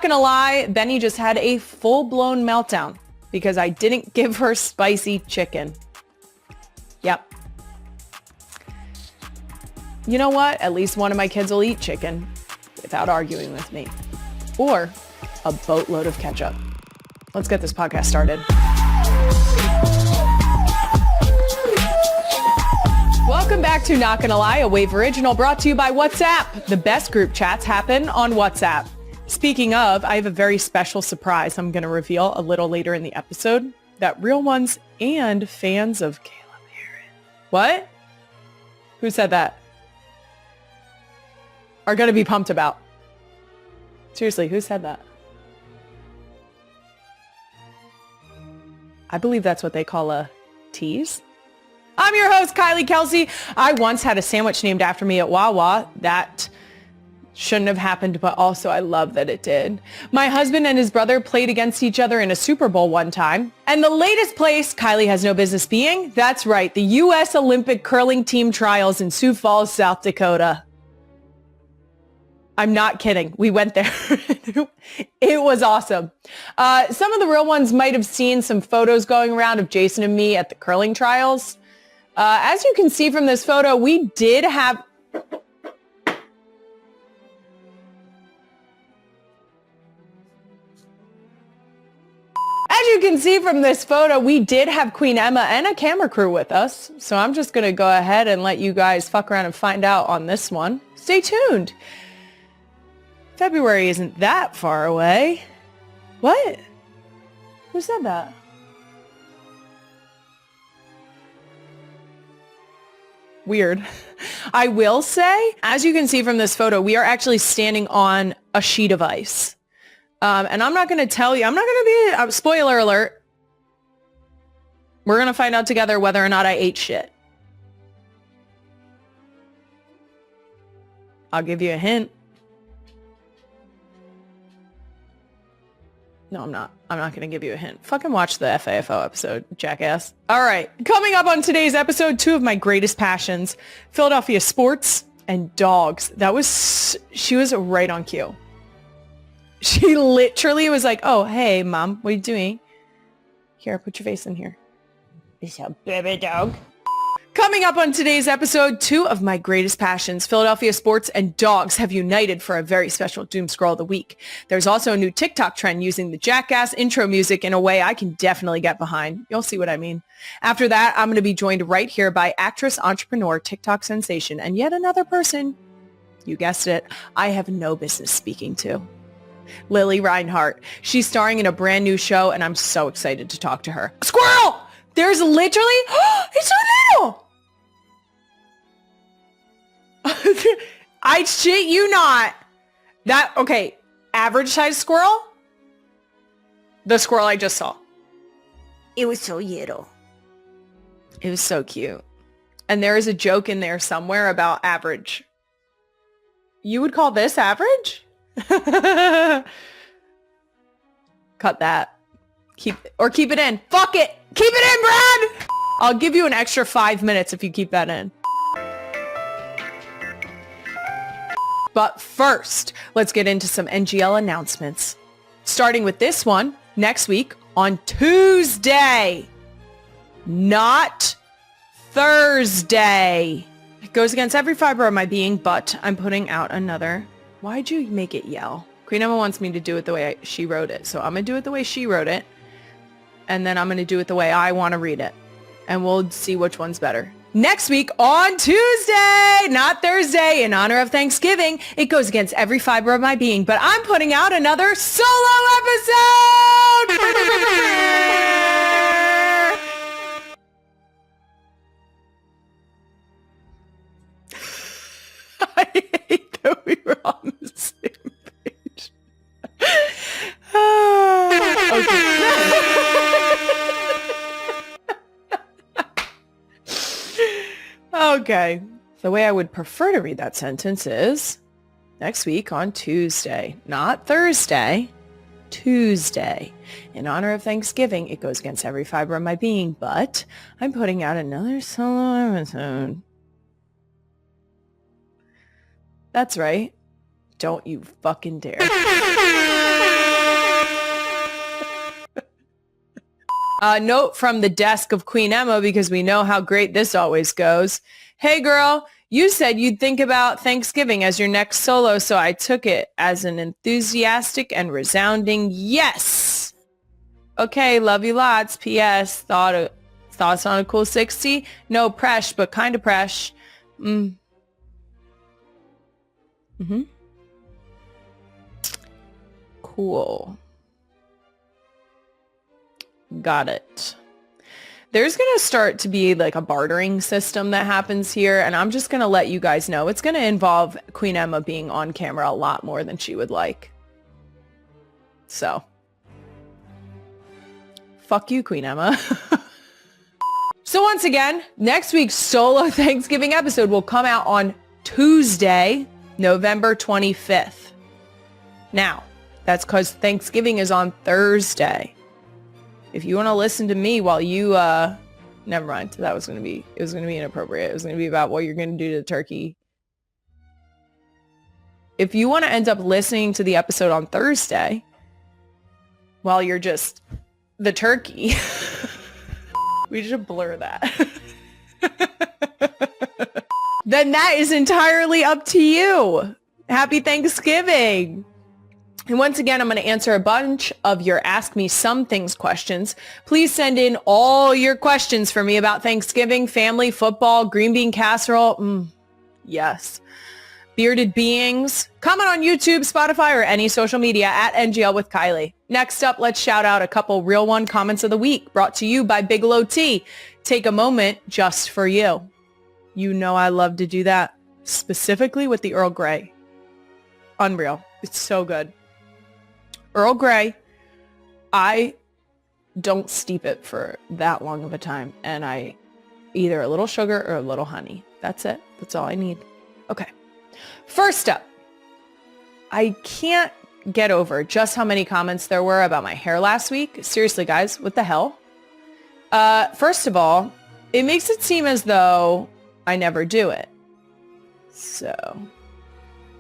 gonna lie, Benny just had a full-blown meltdown because I didn't give her spicy chicken. Yep. You know what? At least one of my kids will eat chicken without arguing with me. Or a boatload of ketchup. Let's get this podcast started. Welcome back to Not Gonna Lie, a Wave original brought to you by WhatsApp. The best group chats happen on WhatsApp. Speaking of, I have a very special surprise I'm going to reveal a little later in the episode that real ones and fans of Caleb Harris. What? Who said that? Are going to be pumped about. Seriously, who said that? I believe that's what they call a tease. I'm your host, Kylie Kelce. I once had a sandwich named after me at Wawa. That shouldn't have happened, but also I love that it did. My husband and his brother played against each other in a Super Bowl one time. And the latest place Kylie has no business being, that's right, the U.S. Olympic curling team trials in Sioux Falls, South Dakota. I'm not kidding. We went there. It was awesome. Some of the real ones might have seen some photos going around of Jason and me at the curling trials. As you can see from this photo, we did have... As you can see from this photo, we did have Queen Emma and a camera crew with us. So I'm just going to go ahead and let you guys fuck around and find out on this one. Stay tuned. February isn't that far away. What? Who said that? Weird. I will say, as you can see from this photo, we are actually standing on a sheet of ice. And I'm not going to tell you, I'm not going to be, spoiler alert. We're going to find out together whether or not I ate shit. I'll give you a hint. No, I'm not. I'm not going to give you a hint. Fucking watch the FAFO episode, jackass. All right. Coming up on today's episode, two of my greatest passions, Philadelphia sports and dogs. She was right on cue. She literally was like, oh, hey, mom, what are you doing? Here, put your face in here. Is a baby dog. Coming up on today's episode, two of my greatest passions, Philadelphia sports and dogs, have united for a very special doom scroll of the week. There's also a new TikTok trend using the Jackass intro music in a way I can definitely get behind. You'll see what I mean. After that, I'm going to be joined right here by actress, entrepreneur, TikTok sensation, and yet another person, you guessed it, I have no business speaking to. Lily Reinhart. She's starring in a brand new show, and I'm so excited to talk to her. Squirrel! There's literally, it's so little! I shit you not. Okay, average size squirrel? The squirrel I just saw. It was so little. It was so cute. And there is a joke in there somewhere about average. You would call this average? Cut that. Keep it in. Fuck it. Keep it in, Brad. I'll give you an extra 5 minutes if you keep that in. But first, let's get into some NGL announcements. Starting with this one, next week on Tuesday, not Thursday. It goes against every fiber of my being, but I'm putting out another. Why'd you make it yell? Queen Emma wants me to do it the way she wrote it, so I'm going to do it the way she wrote it, and then I'm going to do it the way I want to read it, and we'll see which one's better. Next week on Tuesday, not Thursday, in honor of Thanksgiving, it goes against every fiber of my being, but I'm putting out another solo episode! I hate that we were on the same page. Okay. The way I would prefer to read that sentence is next week on Tuesday, not Thursday, Tuesday. In honor of Thanksgiving, it goes against every fiber of my being, but I'm putting out another solo episode. That's right. Don't you fucking dare. Note from the desk of Queen Emma, because we know how great this always goes. Hey girl, you said you'd think about Thanksgiving as your next solo, so I took it as an enthusiastic and resounding yes. Okay, love you lots. P.S. Thoughts on a cool 60? No presh, but kind of presh. Cool. Got it. There's going to start to be like a bartering system that happens here, and I'm just going to let you guys know. It's going to involve Queen Emma being on camera a lot more than she would like. So, fuck you, Queen Emma. So once again, next week's solo Thanksgiving episode will come out on Tuesday, November 25th. Now, that's because Thanksgiving is on Thursday. If you want to listen to me while you, never mind. It was going to be inappropriate. It was going to be about what you're going to do to the turkey. If you want to end up listening to the episode on Thursday while you're just the turkey, we should blur that. Then that is entirely up to you. Happy Thanksgiving. And once again, I'm going to answer a bunch of your Ask Me Some Things questions. Please send in all your questions for me about Thanksgiving, family, football, green bean casserole. Yes. Bearded beings. Comment on YouTube, Spotify, or any social media at NGL with Kylie. Next up, let's shout out a couple Real One comments of the week brought to you by Bigelow Tea. Take a moment just for you. You know I love to do that, specifically with the Earl Grey. Unreal. It's so good. Earl Grey, I don't steep it for that long of a time, and I either a little sugar or a little honey. That's it. That's all I need. Okay. First up, I can't get over just how many comments there were about my hair last week. Seriously, guys, what the hell? First of all, it makes it seem as though I never do it. So,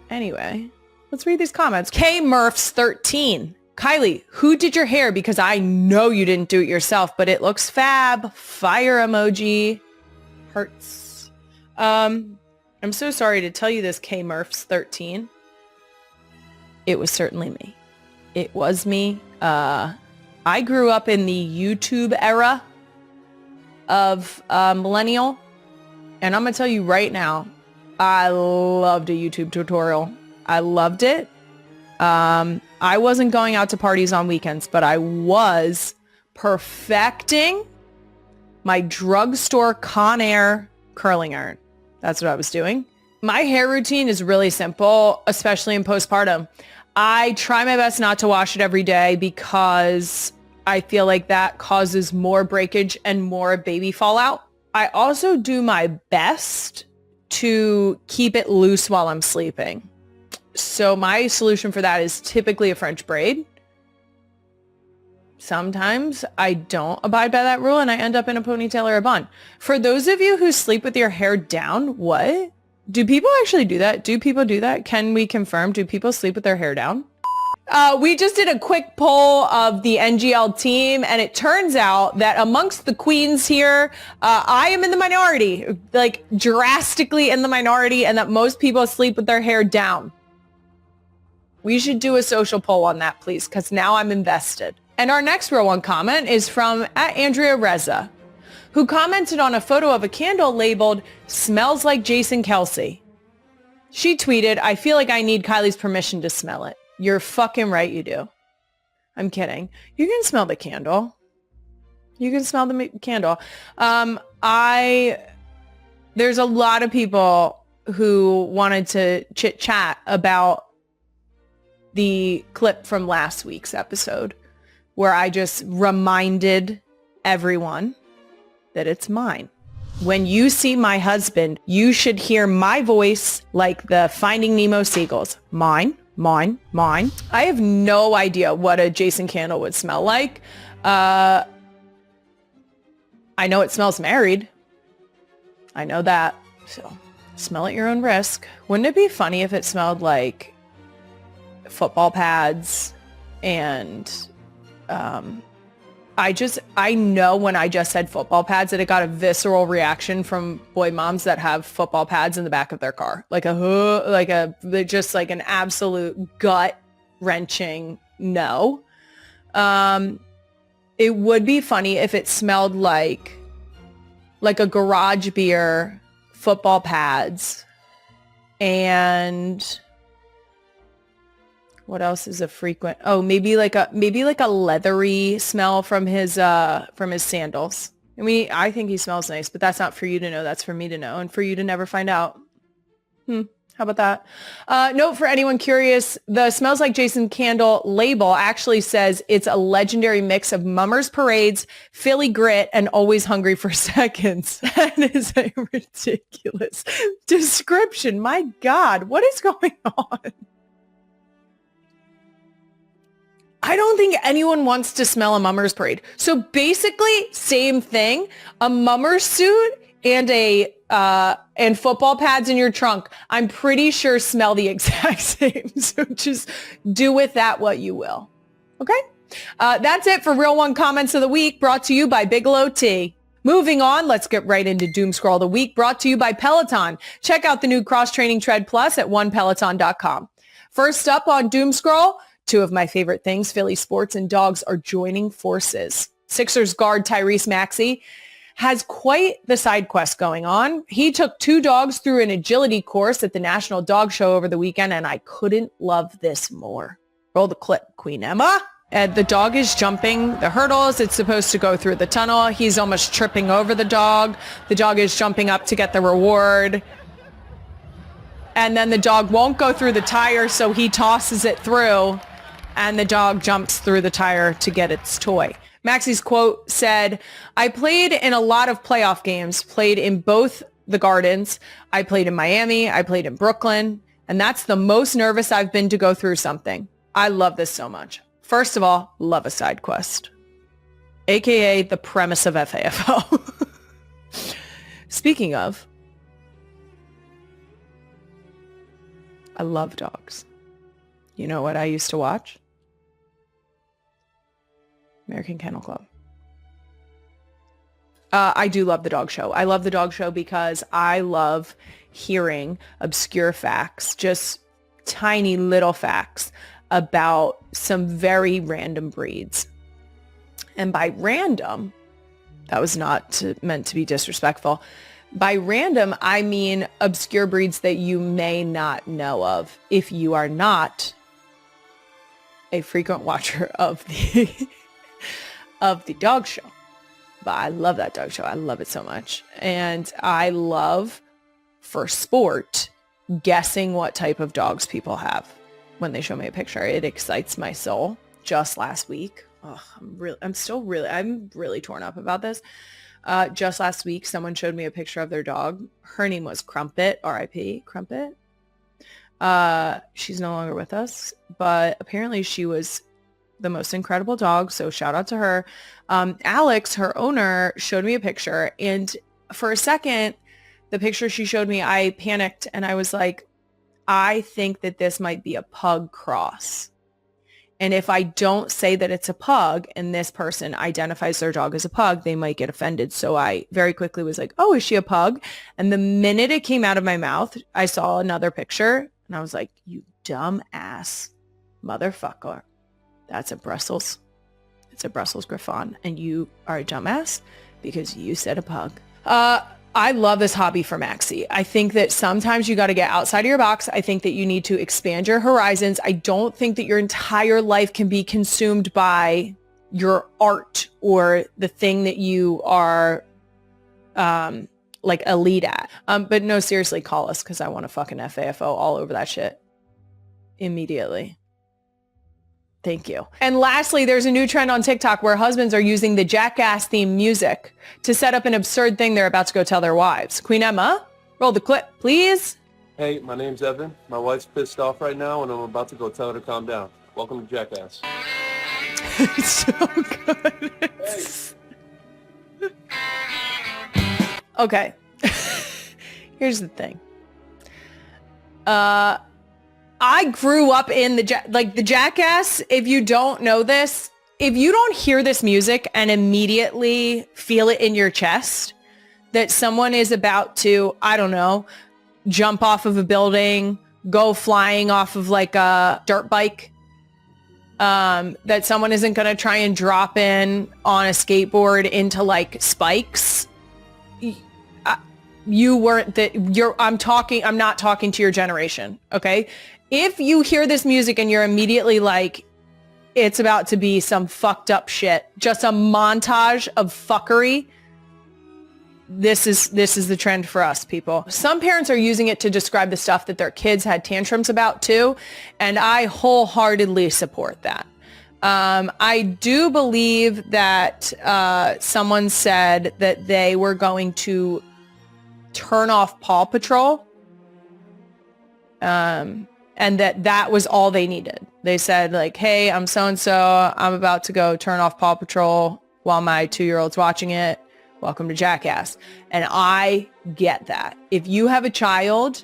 anyway. Let's read these comments. K Murphs 13. Kylie, who did your hair? Because I know you didn't do it yourself, but it looks fab. Fire emoji. Hearts. I'm so sorry to tell you this, K Murphs 13. It was certainly me. It was me. I grew up in the YouTube era of millennial. And I'm going to tell you right now, I loved a YouTube tutorial. I loved it. I wasn't going out to parties on weekends, but I was perfecting my drugstore Conair curling iron. That's what I was doing. My hair routine is really simple, especially in postpartum. I try my best not to wash it every day because I feel like that causes more breakage and more baby fallout. I also do my best to keep it loose while I'm sleeping. So my solution for that is typically a French braid. Sometimes I don't abide by that rule and I end up in a ponytail or a bun. For those of you who sleep with your hair down, what? Do people actually do that? Do people do that? Can we confirm? Do people sleep with their hair down? We just did a quick poll of the NGL team, and it turns out that amongst the queens here, I am in the minority, like drastically in the minority, and that most people sleep with their hair down. We should do a social poll on that, please, because now I'm invested. And our next Real One comment is from @Andrea Reza, who commented on a photo of a candle labeled "Smells like Jason Kelce." She tweeted, "I feel like I need Kylie's permission to smell it." You're fucking right you do. I'm kidding. You can smell the candle. You can smell the candle. There's a lot of people who wanted to chit chat about the clip from last week's episode where I just reminded everyone that it's mine. When you see my husband, you should hear my voice like the Finding Nemo seagulls. Mine, mine, mine. I have no idea what a Jason candle would smell like. I know it smells married. I know that. So smell at your own risk. Wouldn't it be funny if it smelled like football pads and I know when I just said football pads that it got a visceral reaction from boy moms that have football pads in the back of their car. Just like an absolute gut wrenching no. It would be funny if it smelled like a garage beer, football pads, and what else is a frequent? Oh, maybe like a leathery smell from his sandals. I mean, I think he smells nice, but that's not for you to know. That's for me to know and for you to never find out. How about that? Note for anyone curious, the Smells Like Jason candle label actually says it's a legendary mix of Mummers Parades, Philly Grit, and Always Hungry for Seconds. That is a ridiculous description. My God, what is going on? I don't think anyone wants to smell a Mummers Parade. So basically, same thing, a Mummers suit and football pads in your trunk, I'm pretty sure smell the exact same. So just do with that what you will. Okay? That's it for Real One Comments of the Week, brought to you by Bigelow Tea. Moving on, let's get right into Doom Scroll of the Week, brought to you by Peloton. Check out the new cross-training Tread Plus at onepeloton.com. First up on Doom Scroll, two of my favorite things, Philly sports and dogs, are joining forces. Sixers guard Tyrese Maxey has quite the side quest going on. He took two dogs through an agility course at the National Dog Show over the weekend, and I couldn't love this more. Roll the clip, Queen Emma. And the dog is jumping the hurdles. It's supposed to go through the tunnel. He's almost tripping over the dog. The dog is jumping up to get the reward. And then the dog won't go through the tire, so he tosses it through, and the dog jumps through the tire to get its toy. Maxie's quote said, I played in a lot of playoff games, played in both the Gardens. I played in Miami. I played in Brooklyn. And that's the most nervous I've been to go through something. I love this so much. First of all, love a side quest, AKA the premise of FAFO. Speaking of, I love dogs. You know what I used to watch? American Kennel Club. I do love the dog show. I love the dog show because I love hearing obscure facts, just tiny little facts about some very random breeds. And by random, that was not meant to be disrespectful. By random, I mean obscure breeds that you may not know of if you are not a frequent watcher of the of the dog show. But I love that dog show. I love it so much. And I love, for sport, guessing what type of dogs people have when they show me a picture. It excites my soul. Just last week, I'm really torn up about this. Just last week, someone showed me a picture of their dog. Her name was Crumpet, R.I.P. Crumpet. She's no longer with us, but apparently she was the most incredible dog. So shout out to her. Alex, her owner, showed me a picture. And for a second, the picture she showed me, I panicked and I was like, I think that this might be a pug cross. And if I don't say that it's a pug and this person identifies their dog as a pug, they might get offended. So I very quickly was like, oh, is she a pug? And the minute it came out of my mouth, I saw another picture and I was like, you dumb ass motherfucker. That's a Brussels. It's a Brussels Griffon. And you are a dumbass because you said a pug. I love this hobby for Maxie. I think that sometimes you got to get outside of your box. I think that you need to expand your horizons. I don't think that your entire life can be consumed by your art or the thing that you are like elite at. But no, seriously, call us because I want to fucking FAFO all over that shit immediately. Thank you. And lastly, there's a new trend on TikTok where husbands are using the Jackass theme music to set up an absurd thing they're about to go tell their wives. Queen Emma, roll the clip, please. Hey, my name's Evan. My wife's pissed off right now, and I'm about to go tell her to calm down. Welcome to Jackass. It's so good. Hey. Okay. Here's the thing. I grew up in the Jackass. If you don't know this, if you don't hear this music and immediately feel it in your chest that someone is about to, I don't know, jump off of a building, go flying off of like a dirt bike, that someone isn't going to try and drop in on a skateboard into like spikes, you weren't that I'm not talking to your generation. Okay. If you hear this music and you're immediately like, it's about to be some fucked up shit, just a montage of fuckery, this is the trend for us, people. Some parents are using it to describe the stuff that their kids had tantrums about too, and I wholeheartedly support that. I do believe that someone said that they were going to turn off Paw Patrol, and that was all they needed. They said like, hey, I'm so-and-so, I'm about to go turn off Paw Patrol while my 2-year-old's watching it. Welcome to Jackass. And I get that. If you have a child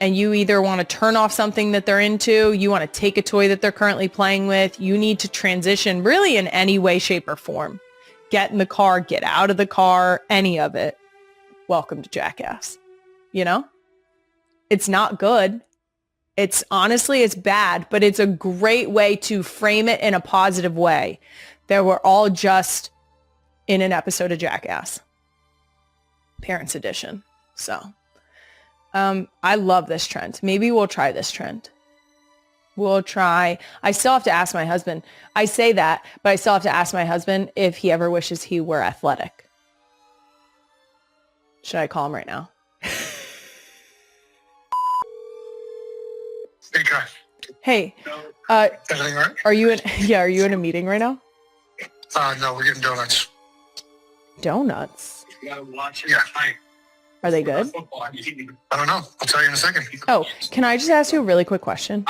and you either want to turn off something that they're into, you want to take a toy that they're currently playing with, you need to transition really in any way, shape, or form. Get in the car, get out of the car, any of it. Welcome to Jackass. You know? It's not good. It's honestly, it's bad, but it's a great way to frame it in a positive way. That we're all just in an episode of Jackass. Parents Edition. So, I love this trend. Maybe we'll try this trend. We'll try. I still have to ask my husband. I say that, but I still have to ask my husband if he ever wishes he were athletic. Should I call him right now? Hey, Kai. Hey, Everything all right? are you in a meeting right now? No, we're getting donuts. Donuts? Yeah. Are they good? I don't know. I'll tell you in a second. Oh, can I just ask you a really quick question?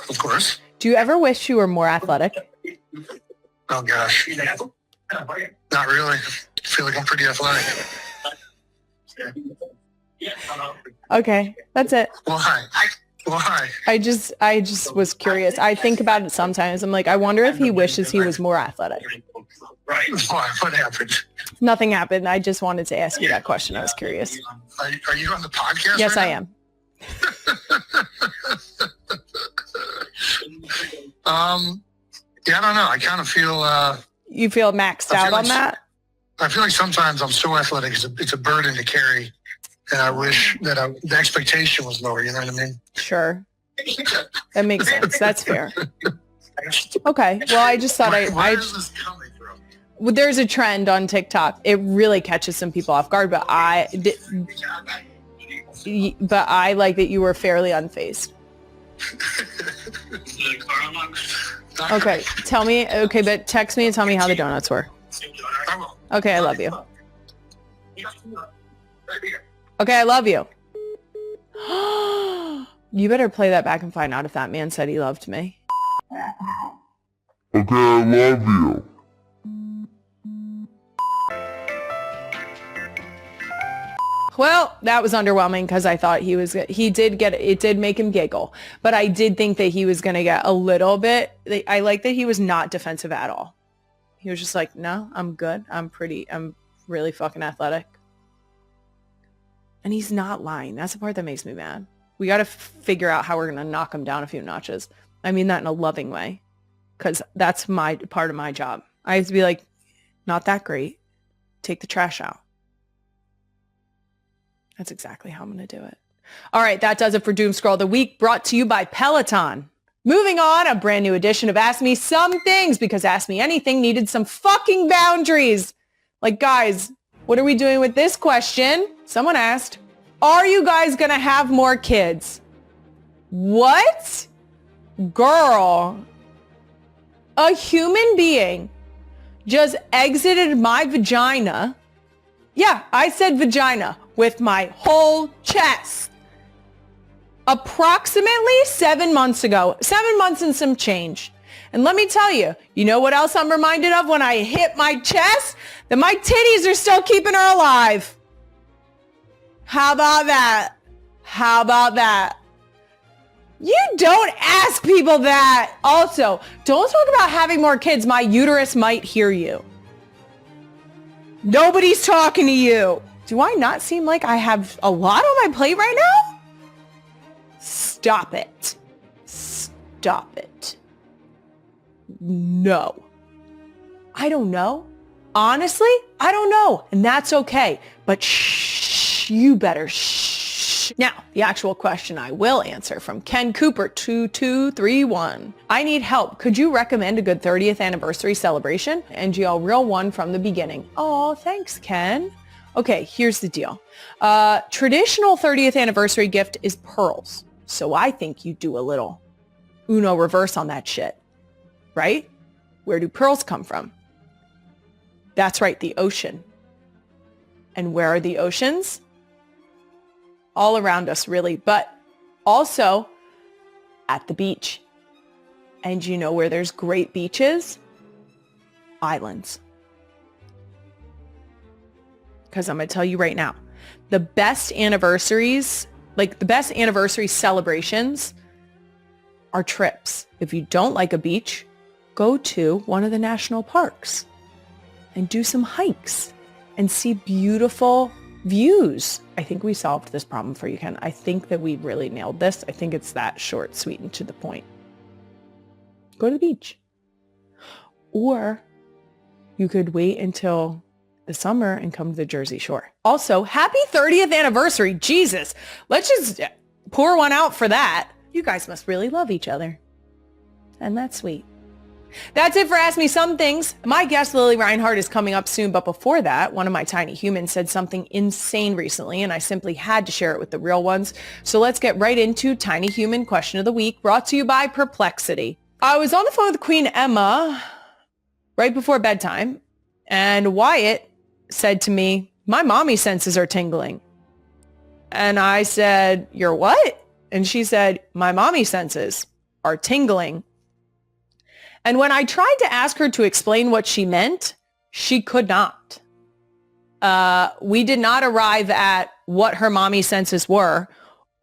Of course. Do you ever wish you were more athletic? Oh, gosh. Not really. I feel like I'm pretty athletic. Okay, that's it. Why? I just was curious. I think about it sometimes. I'm like, I wonder if he wishes he was more athletic. Why? What happened? Nothing happened. I just wanted to ask you that question. I was curious. Are you on the podcast? Yes, right I now? am. Yeah, I don't know. I kind of feel. You feel maxed out on that? I feel like sometimes I'm so athletic. It's a burden to carry. And I wish that the expectation was lower, you know what I mean? Sure. That makes sense. That's fair. Okay. Well, I just thought Where is this coming from? Well, there's a trend on TikTok. It really catches some people off guard, but I like that you were fairly unfazed. Okay. Tell me. Okay, but text me and tell me how the donuts were. Okay, I love you. Okay, I love you. You better play that back and find out if that man said he loved me. Okay, I love you. Well, that was underwhelming because I thought it did make him giggle, but I did think that he was going to get a little bit, I like that he was not defensive at all. He was just like, no, I'm good. I'm really fucking athletic. And he's not lying. That's the part that makes me mad. We got to figure out how we're going to knock him down a few notches. I mean that in a loving way, because that's my part of my job. I have to be like, not that great. Take the trash out. That's exactly how I'm going to do it. All right, that does it for Doom Scroll of the Week, brought to you by Peloton. Moving on, a brand new edition of Ask Me Some Things, because Ask Me Anything needed some fucking boundaries. Like, guys, what are we doing with this question? Someone asked, are you guys going to have more kids? What? Girl, a human being just exited my vagina. Yeah, I said vagina with my whole chest. Approximately 7 months ago. 7 months and some change. And let me tell you, you know what else I'm reminded of when I hit my chest? That my titties are still keeping her alive. How about that? How about that? You don't ask people that. Also, don't talk about having more kids. My uterus might hear you. Nobody's talking to you. Do I not seem like I have a lot on my plate right now? Stop it. Stop it. No. I don't know. Honestly, I don't know. And that's okay. But shh, you better shh. Now, the actual question I will answer from Ken Cooper 2231. I need help. Could you recommend a good 30th anniversary celebration? NGL real one from the beginning. Oh, thanks, Ken. Okay, here's the deal. Traditional 30th anniversary gift is pearls. So I think you do a little Uno reverse on that shit, right? Where do pearls come from? That's right, the ocean. And where are the oceans? All around us, really, but also at the beach. And you know where there's great beaches? Islands. Because I'm going to tell you right now, the best anniversaries, like the best anniversary celebrations are trips. If you don't like a beach, go to one of the national parks and do some hikes and see beautiful views. I think we solved this problem for you, Ken. I think that we really nailed this. I think it's that short, sweet, and to the point. Go to the beach. Or you could wait until the summer and come to the Jersey Shore. Also, happy 30th anniversary. Jesus. Let's just pour one out for that. You guys must really love each other. And that's sweet. That's it for Ask Me Some Things. My guest, Lily Reinhardt, is coming up soon. But before that, one of my tiny humans said something insane recently, and I simply had to share it with the real ones. So let's get right into Tiny Human Question of the Week, brought to you by Perplexity. I was on the phone with Queen Emma right before bedtime, and Wyatt said to me, my mommy senses are tingling. And I said, your what? And she said, my mommy senses are tingling. And when I tried to ask her to explain what she meant, she could not. We did not arrive at what her mommy senses were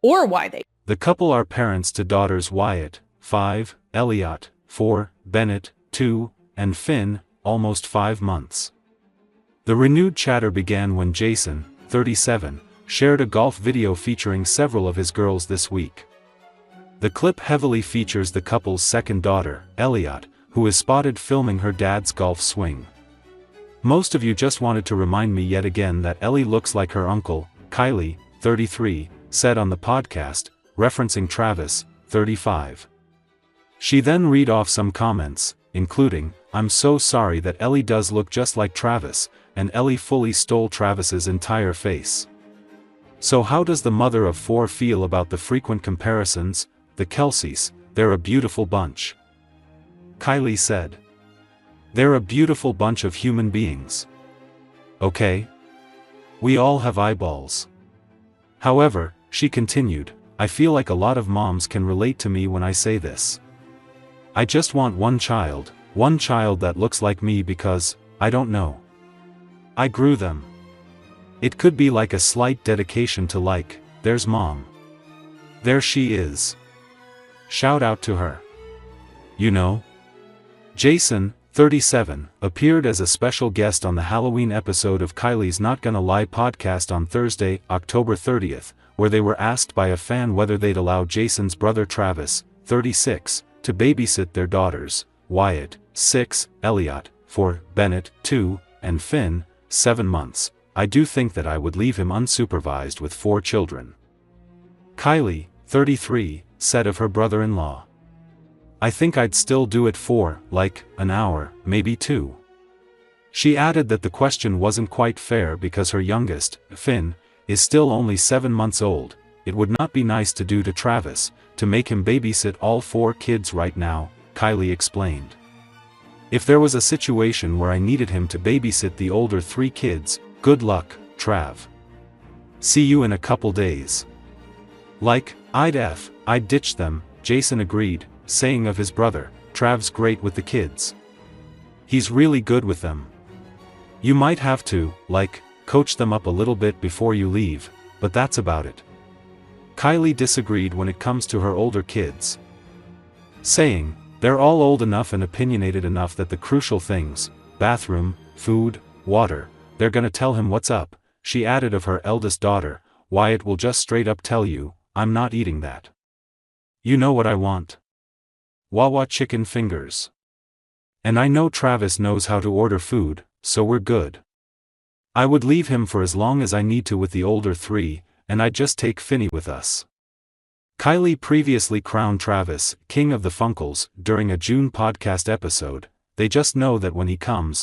or why they. The couple are parents to daughters Wyatt, 5, Elliot, 4, Bennett, 2, and Finn, almost 5 months. The renewed chatter began when Jason, 37, shared a golf video featuring several of his girls this week. The clip heavily features the couple's second daughter, Elliot, who is spotted filming her dad's golf swing. Most of you just wanted to remind me yet again that Ellie looks like her uncle, Kylie, 33, said on the podcast, referencing Travis, 35. She then read off some comments, including, I'm so sorry that Ellie does look just like Travis, and Ellie fully stole Travis's entire face. So how does the mother of 4 feel about the frequent comparisons? The Kelces, they're a beautiful bunch. Kylie said. They're a beautiful bunch of human beings. Okay? We all have eyeballs. However, she continued, I feel like a lot of moms can relate to me when I say this. I just want one child that looks like me because, I don't know. I grew them. It could be like a slight dedication to like, there's mom. There she is. Shout out to her. You know? Jason, 37, appeared as a special guest on the Halloween episode of Kylie's Not Gonna Lie podcast on Thursday, October 30th, where they were asked by a fan whether they'd allow Jason's brother Travis, 36, to babysit their daughters, Wyatt, 6, Elliot, 4, Bennett, 2, and Finn, 7 months. I do think that I would leave him unsupervised with 4 children. Kylie, 33, said of her brother-in-law. I think I'd still do it for, like, an hour, maybe 2. She added that the question wasn't quite fair because her youngest, Finn, is still only 7 months old. It would not be nice to do to Travis, to make him babysit all 4 kids right now, Kylie explained. If there was a situation where I needed him to babysit the older 3 kids, good luck, Trav. See you in a couple days. Like, I'd ditch them, Jason agreed, saying of his brother, Trav's great with the kids. He's really good with them. You might have to, like, coach them up a little bit before you leave, but that's about it. Kylie disagreed when it comes to her older kids, saying, "They're all old enough and opinionated enough that the crucial things, bathroom, food, water, they're gonna tell him what's up." She added of her eldest daughter, "Wyatt will just straight up tell you, I'm not eating that. You know what I want? Wawa chicken fingers. And I know Travis knows how to order food, so we're good. I would leave him for as long as I need to with the older three, and I'd just take Finney with us." Kylie previously crowned Travis king of the Funkles during a June podcast episode. "They just know that when he comes,